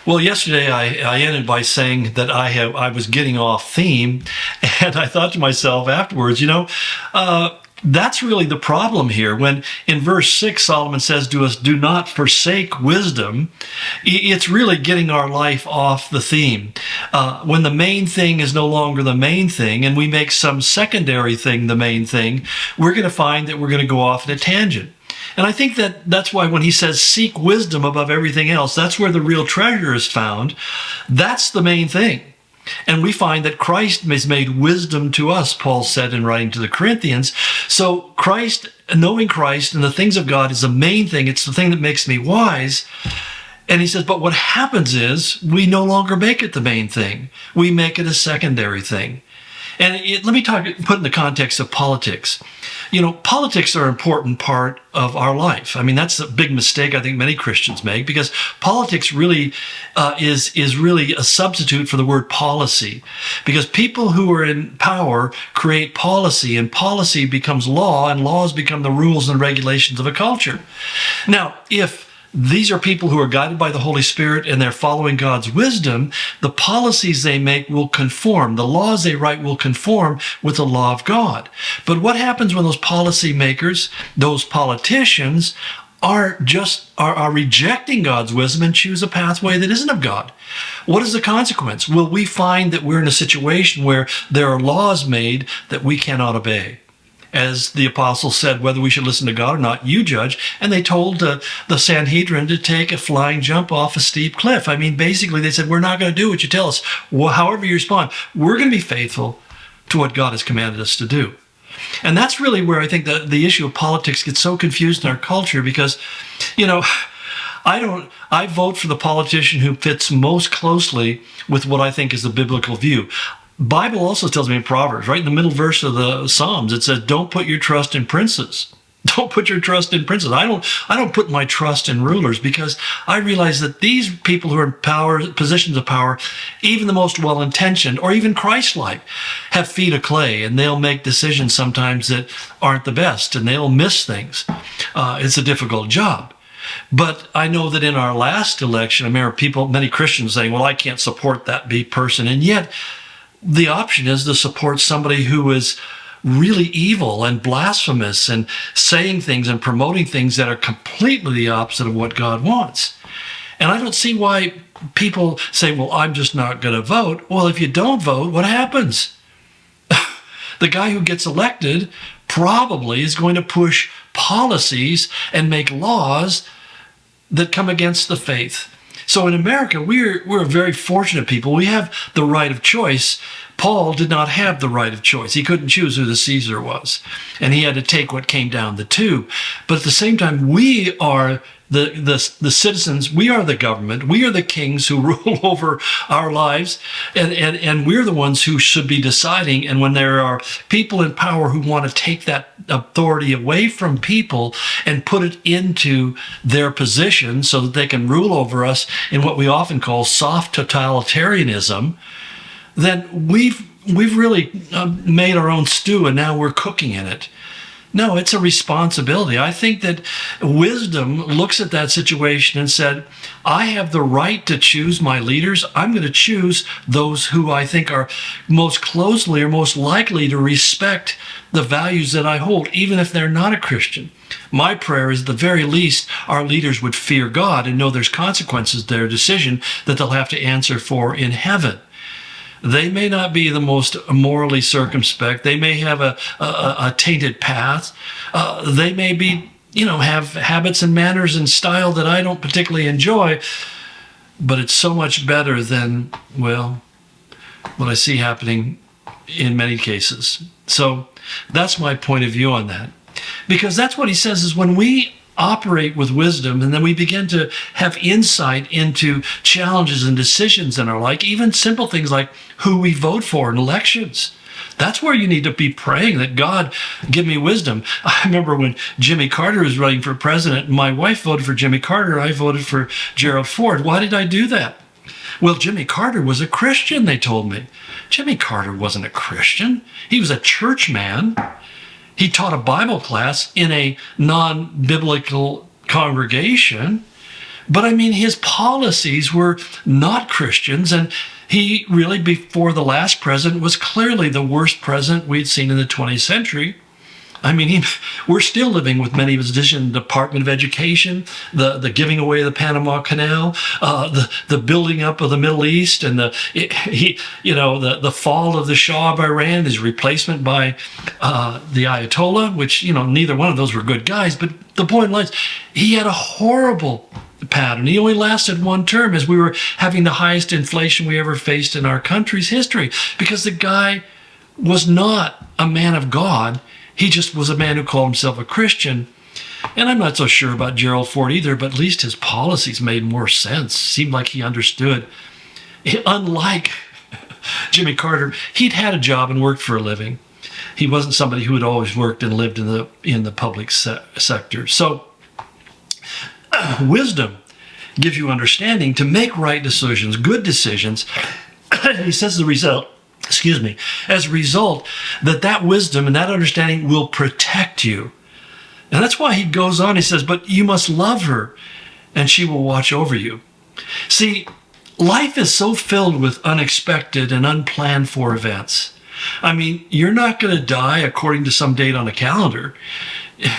Well, yesterday I ended by saying that I was getting off theme, and I thought to myself afterwards, that's really the problem here. When in verse 6 Solomon says to us, "Do not forsake wisdom," it's really getting our life off the theme. When the main thing is no longer the main thing, and we make some secondary thing the main thing, we're going to find that we're going to go off in a tangent. And I think that that's why when he says seek wisdom above everything else, that's where the real treasure is found. That's the main thing. And we find that Christ has made wisdom to us, Paul said in writing to the Corinthians. So Christ, knowing Christ and the things of God is the main thing. It's the thing that makes me wise. And he says, but what happens is we no longer make it the main thing. We make it a secondary thing. And let me put it in the context of politics. Politics are an important part of our life. I mean, that's a big mistake I think many Christians make, because politics really is really a substitute for the word policy. Because people who are in power create policy, and policy becomes law, and laws become the rules and regulations of a culture. Now, if these are people who are guided by the Holy Spirit and they're following God's wisdom, the policies they make will conform. The laws they write will conform with the law of God. But what happens when those policy makers, those politicians, are rejecting God's wisdom and choose a pathway that isn't of God? What is the consequence? Will we find that we're in a situation where there are laws made that we cannot obey? As the apostles said, whether we should listen to God or not, you judge. And they told the Sanhedrin to take a flying jump off a steep cliff. I mean, basically, they said, we're not going to do what you tell us. Well, however you respond, we're going to be faithful to what God has commanded us to do. And that's really where I think the issue of politics gets so confused in our culture, because, I vote for the politician who fits most closely with what I think is the biblical view. Bible also tells me in Proverbs, right in the middle verse of the Psalms, it says, don't put your trust in princes. Don't put your trust in princes. I don't put my trust in rulers, because I realize that these people who are in power, positions of power, even the most well-intentioned or even Christ-like, have feet of clay, and they'll make decisions sometimes that aren't the best, and they'll miss things. It's a difficult job. But I know that in our last election, I remember many Christians saying, well, I can't support that person. And yet, the option is to support somebody who is really evil and blasphemous and saying things and promoting things that are completely the opposite of what God wants. And I don't see why people say, well, I'm just not going to vote. Well, if you don't vote, what happens? The guy who gets elected probably is going to push policies and make laws that come against the faith. So in America, we're a very fortunate people. We have the right of choice. Paul did not have the right of choice. He couldn't choose who the Caesar was, and he had to take what came down the tube. But at the same time, we are the citizens. We are the government. We are the kings who rule over our lives, and we're the ones who should be deciding. And when there are people in power who want to take that authority away from people and put it into their position so that they can rule over us in what we often call soft totalitarianism, then we've really made our own stew, and now we're cooking in it. No, it's a responsibility. I think that wisdom looks at that situation and said, I have the right to choose my leaders. I'm going to choose those who I think are most closely or most likely to respect the values that I hold, even if they're not a Christian. My prayer is, at the very least, our leaders would fear God and know there's consequences to their decision that they'll have to answer for in heaven. They may not be the most morally circumspect. They may have a tainted path. They may be, have habits and manners and style that I don't particularly enjoy. But it's so much better than, well, what I see happening in many cases. So that's my point of view on that. Because that's what he says is when we operate with wisdom, and then we begin to have insight into challenges and decisions in our life, even simple things like who we vote for in elections. That's where you need to be praying that God give me wisdom. I remember when Jimmy Carter was running for president, my wife voted for Jimmy Carter, I voted for Gerald Ford. Why did I do that? Well, Jimmy Carter was a Christian, they told me. Jimmy Carter wasn't a Christian. He was a church man. He taught a Bible class in a non-biblical congregation, But I mean, his policies were not Christians, and he really, before the last president, was clearly the worst president we'd seen in the 20th century. I mean, we're still living with many of his decisions in the Department of Education, the giving away of the Panama Canal, the building up of the Middle East, and the fall of the Shah of Iran, his replacement by the Ayatollah, which, neither one of those were good guys. But the point lies, he had a horrible pattern. He only lasted one term as we were having the highest inflation we ever faced in our country's history, because the guy was not a man of God. He just was a man who called himself a Christian. And I'm not so sure about Gerald Ford either, but at least his policies made more sense. Seemed like he understood. Unlike Jimmy Carter, he'd had a job and worked for a living. He wasn't somebody who had always worked and lived in the public sector. So wisdom gives you understanding to make right decisions, good decisions. He says the result, as a result, that wisdom and that understanding will protect you. And that's why he goes on, he says, but you must love her and she will watch over you. See, life is so filled with unexpected and unplanned for events. I mean, you're not going to die according to some date on a calendar.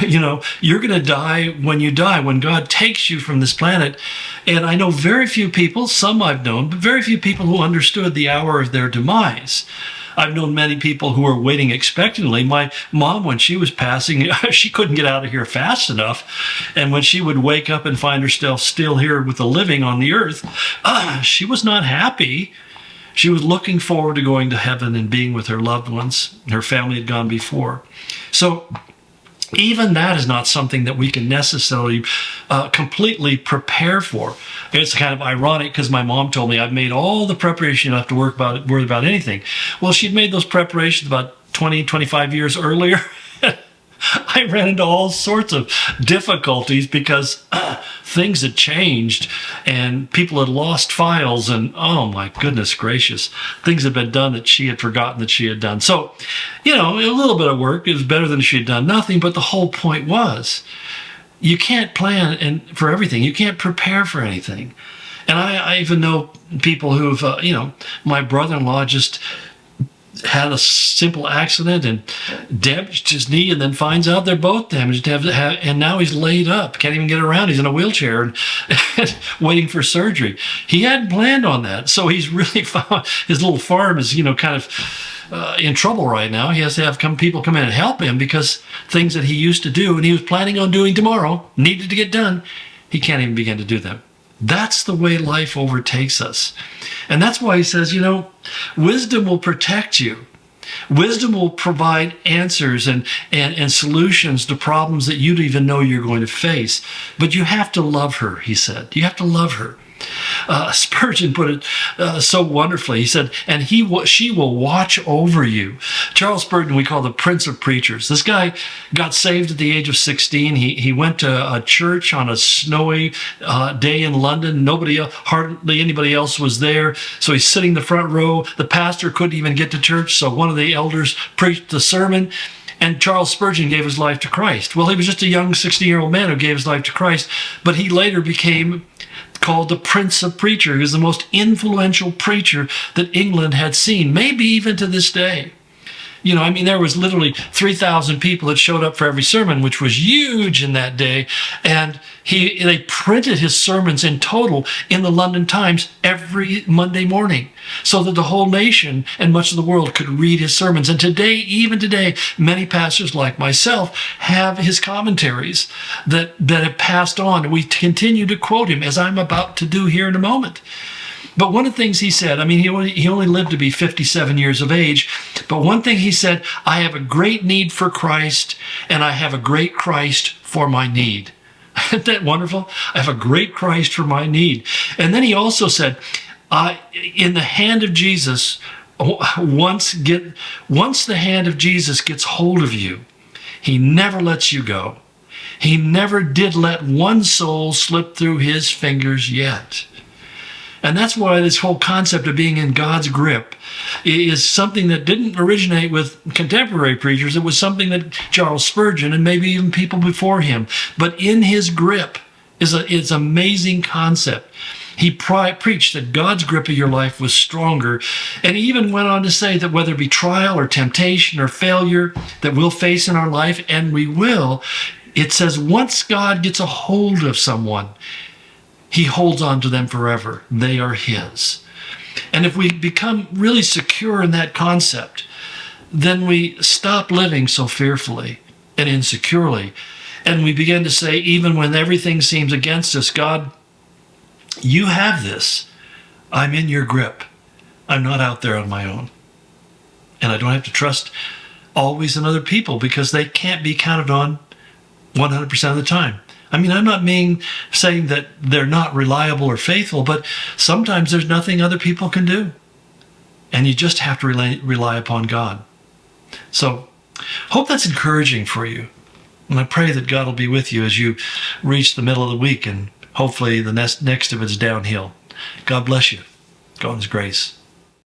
You're going to die, when God takes you from this planet. And I know very few people, some I've known, but very few people who understood the hour of their demise. I've known many people who were waiting expectantly. My mom, when she was passing, she couldn't get out of here fast enough. And when she would wake up and find herself still here with the living on the earth, she was not happy. She was looking forward to going to heaven and being with her loved ones. Her family had gone before. So even that is not something that we can necessarily completely prepare for. It's kind of ironic because my mom told me I've made all the preparation, you don't have to worry about anything. Well, she'd made those preparations about 20, 25 years earlier. I ran into all sorts of difficulties because things had changed and people had lost files, and oh my goodness gracious, things had been done that she had forgotten that she had done. So, a little bit of work is better than she had done nothing, but the whole point was you can't plan for everything. You can't prepare for anything. And I even know people who've, my brother-in-law just had a simple accident and damaged his knee, and then finds out they're both damaged, and now he's laid up, can't even get around. He's in a wheelchair and waiting for surgery. He hadn't planned on that, so he's really found his little farm is kind of in trouble right now. He has to have people come in and help him because things that he used to do and he was planning on doing tomorrow needed to get done. He can't even begin to do them. That's the way life overtakes us. And that's why he says, wisdom will protect you. Wisdom will provide answers and solutions to problems that you don't even know you're going to face. But you have to love her, he said. You have to love her. Spurgeon put it so wonderfully. He said, and she will watch over you. Charles Spurgeon, we call the Prince of Preachers. This guy got saved at the age of 16. He went to a church on a snowy day in London. Hardly anybody else was there. So he's sitting in the front row. The pastor couldn't even get to church, so one of the elders preached the sermon. And Charles Spurgeon gave his life to Christ. Well, he was just a young 16-year-old man who gave his life to Christ, but he later became called the Prince of Preachers. He was the most influential preacher that England had seen, maybe even to this day. There was literally 3,000 people that showed up for every sermon, which was huge in that day. And they printed his sermons in total in the London Times every Monday morning so that the whole nation and much of the world could read his sermons. And today, even today, many pastors like myself have his commentaries that have passed on. And we continue to quote him, as I'm about to do here in a moment. But one of the things he said, he only lived to be 57 years of age, but one thing he said, I have a great need for Christ, and I have a great Christ for my need. Isn't that wonderful? I have a great Christ for my need. And then he also said, in the hand of Jesus, once the hand of Jesus gets hold of you, he never lets you go. He never did let one soul slip through his fingers yet. And that's why this whole concept of being in God's grip is something that didn't originate with contemporary preachers. It was something that Charles Spurgeon and maybe even people before him, but in his grip is an amazing concept. He preached that God's grip of your life was stronger. And he even went on to say that whether it be trial or temptation or failure that we'll face in our life, and we will, it says once God gets a hold of someone, he holds on to them forever. They are his. And if we become really secure in that concept, then we stop living so fearfully and insecurely. And we begin to say, even when everything seems against us, God, you have this. I'm in your grip. I'm not out there on my own. And I don't have to trust always in other people because they can't be counted on 100% of the time. I mean, I'm not saying that they're not reliable or faithful, but sometimes there's nothing other people can do. And you just have to rely upon God. So, hope that's encouraging for you. And I pray that God will be with you as you reach the middle of the week, and hopefully the next of it's downhill. God bless you. Go in his grace.